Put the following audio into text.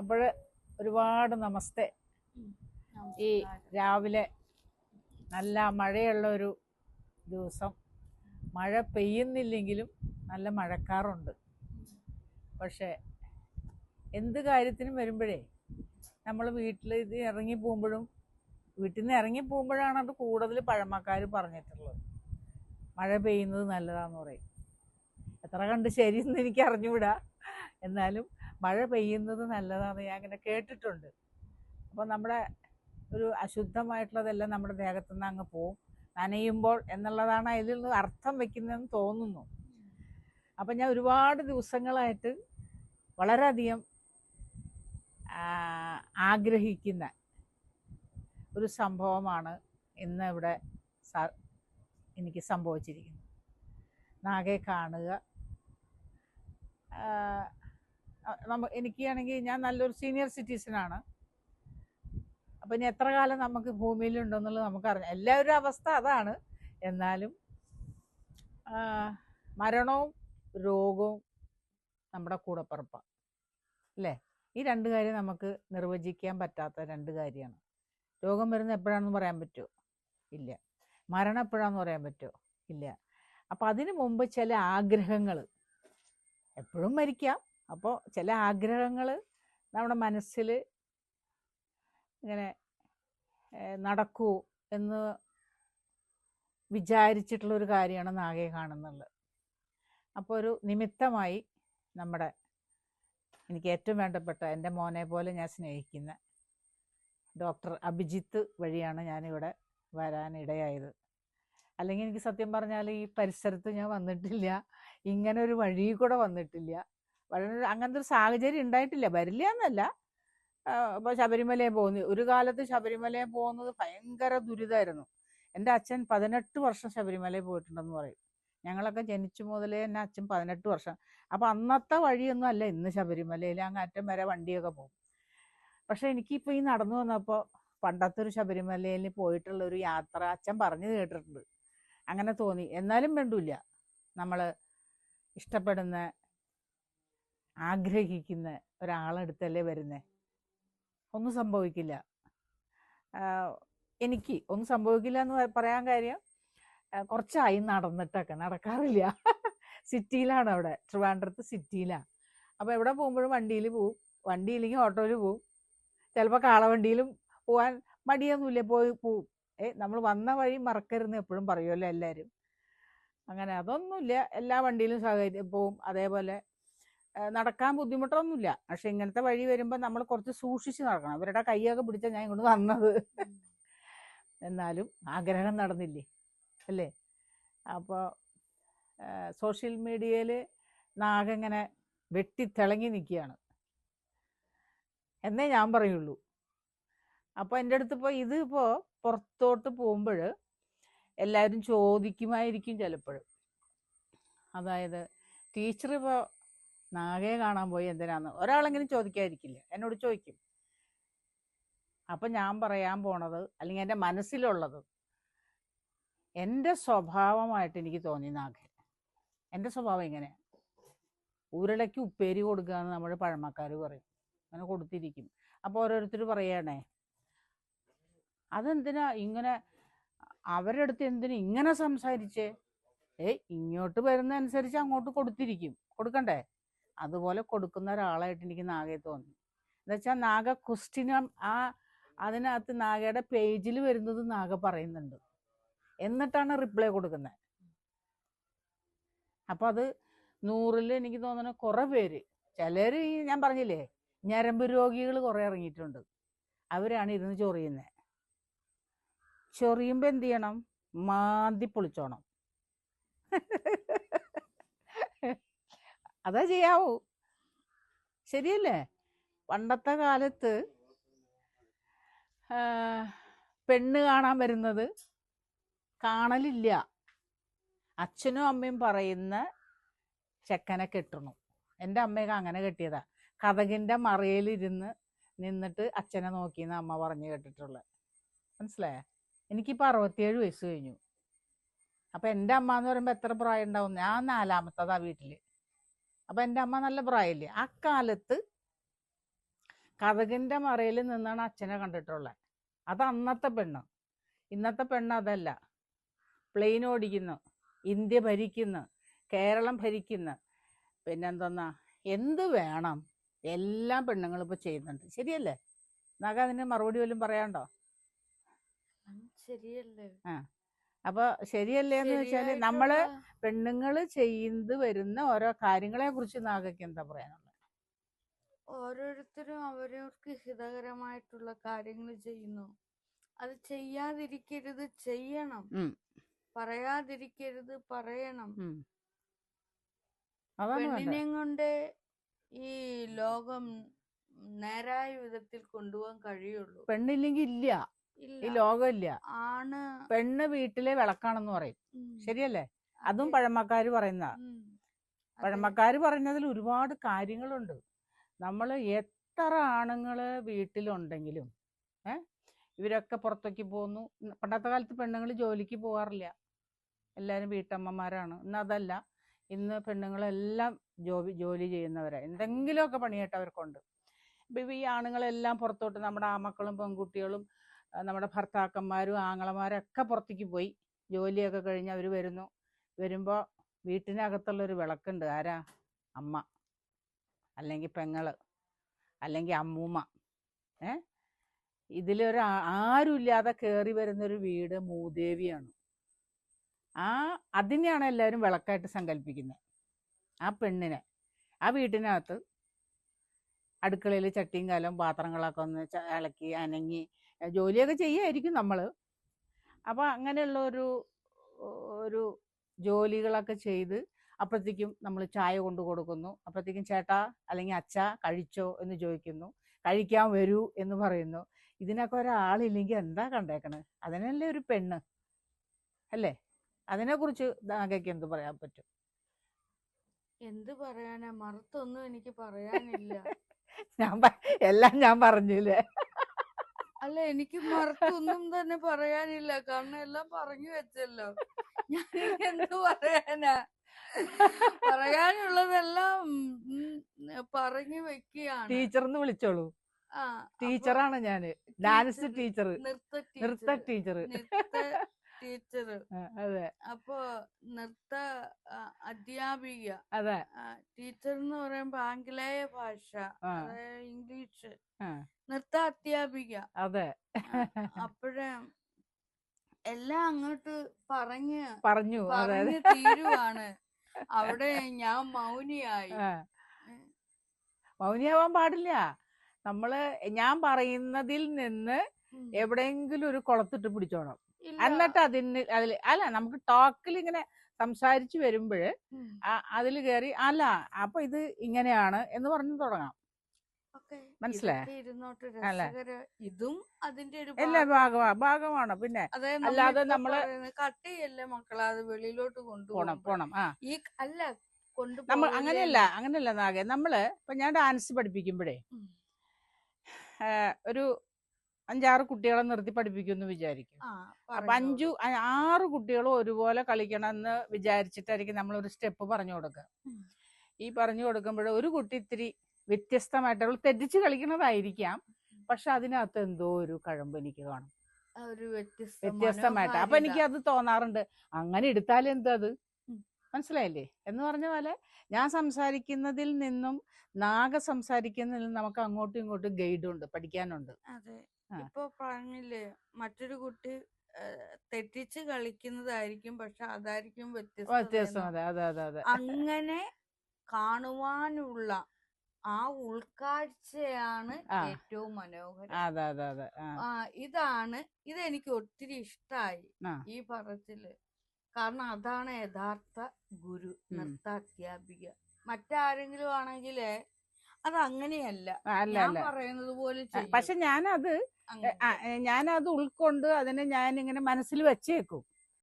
അപ്പോൾ ഒരുപാട് നമസ്തേ. ഈ രാവിലെ നല്ല മഴയുള്ള ഒരു ദിവസം, മഴ പെയ്യുന്നില്ലെങ്കിലും നല്ല മഴക്കാറുണ്ട്. പക്ഷേ എന്ത് കാര്യത്തിനും വരുമ്പോഴേ നമ്മൾ വീട്ടിൽ ഇത് ഇറങ്ങി പോകുമ്പോഴാണ് അത് കൂടുതൽ പഴമക്കാർ പറഞ്ഞിട്ടുള്ളത്. മഴ പെയ്യുന്നത് നല്ലതാന്ന് പറയും. എത്ര കണ്ട് ശരിയെന്ന് എനിക്ക് അറിഞ്ഞുകൂടാ, എന്നാലും മഴ പെയ്യുന്നത് നല്ലതാണെന്ന് ഞാൻ അങ്ങനെ കേട്ടിട്ടുണ്ട്. അപ്പോൾ നമ്മുടെ ഒരു അശുദ്ധമായിട്ടുള്ളതെല്ലാം നമ്മുടെ ദേഹത്തു നിന്ന് അങ്ങ് പോവും നനയുമ്പോൾ എന്നുള്ളതാണ് അതിൽ നിന്ന് അർത്ഥം വെക്കുന്നതെന്ന് തോന്നുന്നു. അപ്പം ഞാൻ ഒരുപാട് ദിവസങ്ങളായിട്ട് വളരെയധികം ആഗ്രഹിക്കുന്ന ഒരു സംഭവമാണ് ഇന്ന് ഇവിടെ എനിക്ക് സംഭവിച്ചിരിക്കുന്നത്. നാഗയെ കാണുക. എനിക്കാണെങ്കിൽ ഞാൻ നല്ലൊരു സീനിയർ സിറ്റിസനാണ്. അപ്പം ഇനി എത്ര കാലം നമുക്ക് ഭൂമിയിലുണ്ടെന്നുള്ളത് നമുക്കറിയാം. എല്ലാവരുടെ അവസ്ഥ അതാണ്. എന്നാലും മരണവും രോഗവും നമ്മുടെ കൂടപ്പിറപ്പാണ് അല്ലേ? ഈ രണ്ട് കാര്യം നമുക്ക് നിർവചിക്കാൻ പറ്റാത്ത രണ്ട് കാര്യമാണ്. രോഗം വരുന്നത് എപ്പോഴാണെന്ന് പറയാൻ പറ്റുമോ? ഇല്ല. മരണം എപ്പോഴാണെന്ന് പറയാൻ പറ്റുമോ? ഇല്ല. അപ്പം അതിനു മുമ്പ് ചില ആഗ്രഹങ്ങൾ, എപ്പോഴും മരിക്കാം, അപ്പോൾ ചില ആഗ്രഹങ്ങൾ നമ്മുടെ മനസ്സിൽ ഇങ്ങനെ നടക്കൂ എന്ന് വിചാരിച്ചിട്ടുള്ളൊരു കാര്യമാണ് നാഗയെ കാണുന്നുള്ളത്. അപ്പോൾ ഒരു നിമിത്തമായി നമ്മുടെ എനിക്ക് ഏറ്റവും വേണ്ടപ്പെട്ട എൻ്റെ മോനെ പോലെ ഞാൻ സ്നേഹിക്കുന്ന ഡോക്ടർ അഭിജിത്ത് വഴിയാണ് ഞാനിവിടെ വരാനിടയായത്. അല്ലെങ്കിൽ എനിക്ക് സത്യം പറഞ്ഞാൽ ഈ പരിസരത്ത് ഞാൻ വന്നിട്ടില്ല, ഇങ്ങനെ ഒരു വഴി കൂടെ വന്നിട്ടില്ല. വളരെ അങ്ങനത്തെ ഒരു സാഹചര്യം ഉണ്ടായിട്ടില്ല. വരില്ല എന്നല്ല. ഇപ്പോൾ ശബരിമലയിൽ പോകുന്നു. ഒരു കാലത്ത് ശബരിമലയിൽ പോകുന്നത് ഭയങ്കര ദുരിതമായിരുന്നു. എൻ്റെ അച്ഛൻ 18 വർഷം ശബരിമലയിൽ പോയിട്ടുണ്ടെന്ന് പറയും. ഞങ്ങളൊക്കെ ജനിച്ചു മുതലേ തന്നെ അച്ഛൻ 18 വർഷം. അപ്പം അന്നത്തെ വഴിയൊന്നും അല്ല ഇന്ന് ശബരിമലയിൽ. അങ്ങറ്റം വരെ വണ്ടിയൊക്കെ പോകും. പക്ഷെ എനിക്കിപ്പോൾ ഈ നടന്നു വന്നപ്പോൾ പണ്ടത്തെ ഒരു ശബരിമലയിൽ പോയിട്ടുള്ള ഒരു യാത്ര അച്ഛൻ പറഞ്ഞു കേട്ടിട്ടുണ്ട്. അങ്ങനെ തോന്നി. എന്നാലും വേണ്ടില്ല, നമ്മൾ ഇഷ്ടപ്പെടുന്ന ആഗ്രഹിക്കുന്ന ഒരാളെടുത്തല്ലേ വരുന്നേ. ഒന്നും സംഭവിക്കില്ല. എനിക്ക് ഒന്നും സംഭവിക്കില്ല എന്ന് പറയാൻ കാര്യം, കുറച്ചായി നടന്നിട്ടൊക്കെ, നടക്കാറില്ല. സിറ്റിയിലാണ്, അവിടെ ട്രിവാൻഡ്രത്ത് സിറ്റിയിലാണ്. അപ്പോൾ എവിടെ പോകുമ്പോഴും വണ്ടിയിൽ പോവും, വണ്ടിയില്ലെങ്കിൽ ഓട്ടോയിൽ പോവും, ചിലപ്പോൾ കാളവണ്ടിയിലും പോകാൻ മടിയൊന്നുമില്ല, പോവും. നമ്മൾ വന്ന വഴി മറക്കരുന്ന് എപ്പോഴും പറയുമല്ലോ എല്ലാവരും. അങ്ങനെ അതൊന്നുമില്ല, എല്ലാ വണ്ടിയിലും പോവും. അതേപോലെ നടക്കാൻ ബുദ്ധിമുട്ടൊന്നുമില്ല. പക്ഷെ ഇങ്ങനത്തെ വഴി വരുമ്പോൾ നമ്മൾ കുറച്ച് സൂക്ഷിച്ച് നടക്കണം. അവരുടെ കൈയൊക്കെ പിടിച്ചാൽ ഞാൻ ഇങ്ങോട്ട് വന്നത്. എന്നാലും ആഗ്രഹം നടന്നില്ലേ അല്ലേ? അപ്പോൾ സോഷ്യൽ മീഡിയയിൽ നാഗങ്ങനെ വെട്ടിത്തിളങ്ങി നിൽക്കുകയാണ് എന്നേ ഞാൻ പറയുള്ളൂ. അപ്പോൾ എൻ്റെ അടുത്ത് ഇതിപ്പോൾ പുറത്തോട്ട് പോകുമ്പോൾ എല്ലാവരും ചോദിക്കുമായിരിക്കും ചിലപ്പോഴും. അതായത് ടീച്ചർ ഇപ്പോൾ നാഗയെ കാണാൻ പോയി എന്തിനാന്ന് ഒരാളെങ്കിലും ചോദിക്കാതിരിക്കില്ല, എന്നോട് ചോദിക്കും. അപ്പം ഞാൻ പറയാൻ പോണത്, അല്ലെങ്കിൽ എൻ്റെ മനസ്സിലുള്ളത്, എൻ്റെ സ്വഭാവമായിട്ട് എനിക്ക് തോന്നി നാഗൻ. എൻ്റെ സ്വഭാവം ഇങ്ങനെയാണ്. ഉരുളയ്ക്ക് ഉപ്പേരി കൊടുക്കുക എന്ന് നമ്മൾ പഴമക്കാർ പറയും. അങ്ങനെ കൊടുത്തിരിക്കും. അപ്പോൾ ഓരോരുത്തർ പറയണേ, അതെന്തിനാ ഇങ്ങനെ, അവരുടെ അടുത്ത് എന്തിനാ ഇങ്ങനെ സംസാരിച്ചേ? ഇങ്ങോട്ട് വരുന്ന അനുസരിച്ച് അങ്ങോട്ട് കൊടുക്കണ്ടേ? അതുപോലെ കൊടുക്കുന്ന ഒരാളായിട്ട് എനിക്ക് നാഗയെ തോന്നി. എന്നുവെച്ചാൽ നാഗ ക്വസ്റ്റ്യൻ അതിനകത്ത് നാഗയുടെ പേജിൽ വരുന്നത് നാഗ പറയുന്നുണ്ട്, എന്നിട്ടാണ് റിപ്ലൈ കൊടുക്കുന്നത്. അപ്പം അത് 100-ൽ എനിക്ക് തോന്നുന്നു കുറേ പേര്, ചിലർ ഈ ഞാൻ പറഞ്ഞില്ലേ ഞരമ്പ് രോഗികൾ കുറേ ഇറങ്ങിയിട്ടുണ്ട്. അവരാണ് ഇരുന്ന് ചൊറിയുന്നത്. ചൊറിയുമ്പോൾ എന്ത് ചെയ്യണം? മാന്തി പൊളിച്ചോണം. അതാ ചെയ്യാവൂ. ശരിയല്ലേ? പണ്ടത്തെ കാലത്ത് പെണ്ണ് കാണാൻ വരുന്നത് കാണലില്ല. അച്ഛനും അമ്മയും പറയുന്ന ചെക്കനെ കെട്ടണം. എൻ്റെ അമ്മയൊക്കെ അങ്ങനെ കെട്ടിയതാ. കതകിൻ്റെ മറയിലിരുന്ന് നിന്നിട്ട് അച്ഛനെ നോക്കിയെന്ന് അമ്മ പറഞ്ഞു കേട്ടിട്ടുള്ളത്. മനസ്സിലായ? എനിക്കിപ്പോൾ 67 വയസ്സ് കഴിഞ്ഞു. അപ്പം എൻ്റെ അമ്മ എന്ന് പറയുമ്പോൾ എത്ര പ്രായം ഉണ്ടാവും? ഞാൻ 4-മത്തതാ വീട്ടിൽ. അപ്പം എൻ്റെ അമ്മ നല്ല പ്രായമില്ലേ? ആ കാലത്ത് കതകിന്റെ മറയിൽ നിന്നാണ് അച്ഛനെ കണ്ടിട്ടുള്ളത്. അത് അന്നത്തെ പെണ്ണ്. ഇന്നത്തെ പെണ്ണ് അതല്ല. പ്ലെയിൻ ഓടിക്കുന്നു, ഇന്ത്യ ഭരിക്കുന്നു, കേരളം ഭരിക്കുന്നു. പിന്നെന്തെന്നാ, എന്ത് വേണം എല്ലാം പെണ്ണുങ്ങൾ ഇപ്പൊ ചെയ്യുന്നുണ്ട്. ശരിയല്ലേ? നാഗ, അതിന് മറുപടി വല്ലതും പറയാണ്ടോ? ശരിയല്ലേ? ആ, അപ്പൊ ശരിയല്ലേ എന്ന് വെച്ചാല് നമ്മള് പെണ്ണുങ്ങൾ ചെയ്ത് വരുന്ന ഓരോ കാര്യങ്ങളെ കുറിച്ച് നാഗയ്ക്ക് എന്താ പറയാനുള്ളത്? ഓരോരുത്തരും അവരവർക്ക് ഹിതകരമായിട്ടുള്ള കാര്യങ്ങൾ ചെയ്യുന്നു. അത് ചെയ്യാതിരിക്കരുത്, ചെയ്യണം. പറയാതിരിക്കരുത്, പറയണം. പെണ്ണിനെ കൊണ്ട് ഈ ലോകം നേരായ വിധത്തിൽ കൊണ്ടുപോകാൻ കഴിയുള്ളൂ. പെണ്ണില്ലെങ്കിൽ ഇല്ല, ഈ ലോകമില്ല. ആണ്. പെണ്ണ് വീട്ടിലെ വിളക്കാണെന്ന് പറയും. ശരിയല്ലേ? അതും പഴമക്കാര് പറയുന്ന. പഴമക്കാര് പറയുന്നതിൽ ഒരുപാട് കാര്യങ്ങളുണ്ട്. നമ്മൾ എത്ര ആണുങ്ങള് വീട്ടിലുണ്ടെങ്കിലും ഇവരൊക്കെ പുറത്തേക്ക് പോകുന്നു. പണ്ടത്തെ കാലത്ത് പെണ്ണുങ്ങൾ ജോലിക്ക് പോകാറില്ല, എല്ലാവരും വീട്ടമ്മമാരാണ്. ഇന്ന് അതല്ല. ഇന്ന് പെണ്ണുങ്ങളെല്ലാം ജോലി ചെയ്യുന്നവരാ. എന്തെങ്കിലുമൊക്കെ പണിയായിട്ട് അവർക്കുണ്ട്. ഇപ്പം ഈ ആണുങ്ങളെല്ലാം പുറത്തോട്ട്, നമ്മുടെ ആമക്കളും പെൺകുട്ടികളും നമ്മുടെ ഭർത്താക്കന്മാരും ആങ്ങളമാരൊക്കെ പുറത്തേക്ക് പോയി ജോലിയൊക്കെ കഴിഞ്ഞ് അവർ വരുന്നു. വരുമ്പോൾ വീട്ടിനകത്തുള്ളൊരു വിളക്കുണ്ട്. ആരാ? അമ്മ, അല്ലെങ്കിൽ പെങ്ങള്, അല്ലെങ്കിൽ അമ്മൂമ്മ. ഇതിലൊരു ആരുമില്ലാതെ കയറി വരുന്നൊരു വീട് മൂദേവിയാണ്. അതിനെയാണ് എല്ലാവരും വിളക്കായിട്ട് സങ്കല്പിക്കുന്നത്. ആ പെണ്ണിനെ ആ വീട്ടിനകത്ത് അടുക്കളയിൽ ചട്ടിയും കാലം പാത്രങ്ങളൊക്കെ ഒന്ന് ഇളക്കി അനങ്ങി ജോലിയൊക്കെ ചെയ്യുമായിരിക്കും നമ്മൾ. അപ്പോൾ അങ്ങനെയുള്ള ഒരു ജോലികളൊക്കെ ചെയ്ത് അപ്പോഴത്തേക്കും നമ്മൾ ചായ കൊണ്ട് കൊടുക്കുന്നു. അപ്പോഴത്തേക്കും ചേട്ടാ അല്ലെങ്കിൽ അച്ഛ കഴിച്ചോ എന്ന് ചോദിക്കുന്നു. കഴിക്കാൻ വരൂ എന്ന് പറയുന്നു. ഇതിനൊക്കെ ഒരാളില്ലെങ്കിൽ എന്താ കണ്ടേക്കണത്? അതിനല്ലേ ഒരു പെണ്ണ്, അല്ലേ? അതിനെക്കുറിച്ച് നാഗയ്ക്ക് എന്ത് പറയാൻ പറ്റും? എന്ത് പറയാനാ? മറുത്തൊന്നും എനിക്ക് പറയാനില്ല. എല്ലാം ഞാൻ പറഞ്ഞില്ലേ? അല്ല, എനിക്ക് മറുത്തൊന്നും തന്നെ പറയാനില്ല. കാരണം എല്ലാം പറഞ്ഞു വെച്ചല്ലോ. ഞാൻ എന്ത് പറയാനാ? പറയാനുള്ളതെല്ലാം പറഞ്ഞു വെക്കുകയാണ്. ടീച്ചർന്ന് വിളിച്ചോളൂ. ടീച്ചറാണ് ഞാന്. ഡാൻസ് ടീച്ചർ, നൃത്ത ടീച്ചർ. അതെ. അപ്പൊ നൃത്ത അധ്യാപിക. അതെ. ടീച്ചർ എന്ന് പറയുമ്പോ ആംഗലേയ ഭാഷ, ഇംഗ്ലീഷ്. നൃത്ത അധ്യാപിക. അതെ. അപ്പോഴേ എല്ലാം അങ്ങോട്ട് പറഞ്ഞു തീരുവാണ്. അവിടെ ഞാൻ മൗനിയായി. മൗനിയാവാൻ പാടില്ല. ഞാൻ പറയുന്നതിൽ നിന്ന് എവിടെയെങ്കിലും ഒരു കുളത്തിട്ട് പിടിച്ചോണം. എന്നിട്ട് അല്ല, നമുക്ക് ടോക്കിൽ ഇങ്ങനെ സംസാരിച്ചു വരുമ്പോഴ് അതിൽ കയറി അല്ല അപ്പൊ ഇത് ഇങ്ങനെയാണ് എന്ന് പറഞ്ഞു തുടങ്ങാം. മനസ്സിലായി? ഇതും അതിന്റെ ഒരു ഭാഗമാണ്. പിന്നെ അല്ലാതെ നമ്മള് കട്ടിയല്ലേ മക്കളെ, അത് വെളിയിലോട്ട് പോണം. ഈ അല്ല നമ്മൾ അങ്ങനെയല്ല നാഗെ. നമ്മള് ഇപ്പൊ ഞാൻ ഡാൻസ് പഠിപ്പിക്കുമ്പോഴേ ഒരു 5-6 കുട്ടികളെ നിർത്തി പഠിപ്പിക്കുമെന്ന് വിചാരിക്കും. അപ്പൊ 5-6 കുട്ടികളും ഒരുപോലെ കളിക്കണം എന്ന് വിചാരിച്ചിട്ടായിരിക്കും നമ്മളൊരു സ്റ്റെപ്പ് പറഞ്ഞു കൊടുക്കുക. ഈ പറഞ്ഞു കൊടുക്കുമ്പോൾ ഒരു കുട്ടി ഇത്തിരി വ്യത്യസ്തമായിട്ടുള്ള തെറ്റിച്ച് കളിക്കുന്നതായിരിക്കാം, പക്ഷെ അതിനകത്ത് എന്തോ ഒരു കഴമ്പ് എനിക്ക് കാണും, വ്യത്യസ്തമായിട്ട്. അപ്പൊ എനിക്ക് അത് തോന്നാറുണ്ട്, അങ്ങനെ എടുത്താലും എന്താ അത്? മനസ്സിലായില്ലേ? എന്ന് പറഞ്ഞ പോലെ ഞാൻ സംസാരിക്കുന്നതിൽ നിന്നും നാഗ സംസാരിക്കുന്നതിൽ നിന്നും നമുക്ക് അങ്ങോട്ടും ഇങ്ങോട്ടും ഗൈഡുണ്ട്, പഠിക്കാനുണ്ട്. അതെ. ഇപ്പൊ പറഞ്ഞില്ലേ, മറ്റൊരു കുട്ടി തെറ്റിച്ച് കളിക്കുന്നതായിരിക്കും, പക്ഷെ അതായിരിക്കും വ്യത്യസ്തം. അങ്ങനെ കാണുവാനുള്ള ആ ഉൾക്കാഴ്ചയാണ് ഏറ്റവും മനോഹരം. ഇതെനിക്ക് ഒത്തിരി ഇഷ്ടായി ഈ പറച്ചില്. കാരണം അതാണ് യഥാർത്ഥ ഗുരു, നൃത്താധ്യാപിക. മറ്റാരെങ്കിലും ആണെങ്കിലേ അത് അങ്ങനെയല്ല, ഞാൻ പറയുന്നത് പോലെ. പക്ഷെ ഞാനത് ഉൾക്കൊണ്ട് അതിനെ ഞാൻ ഇങ്ങനെ മനസ്സിൽ വെച്ചേക്കും.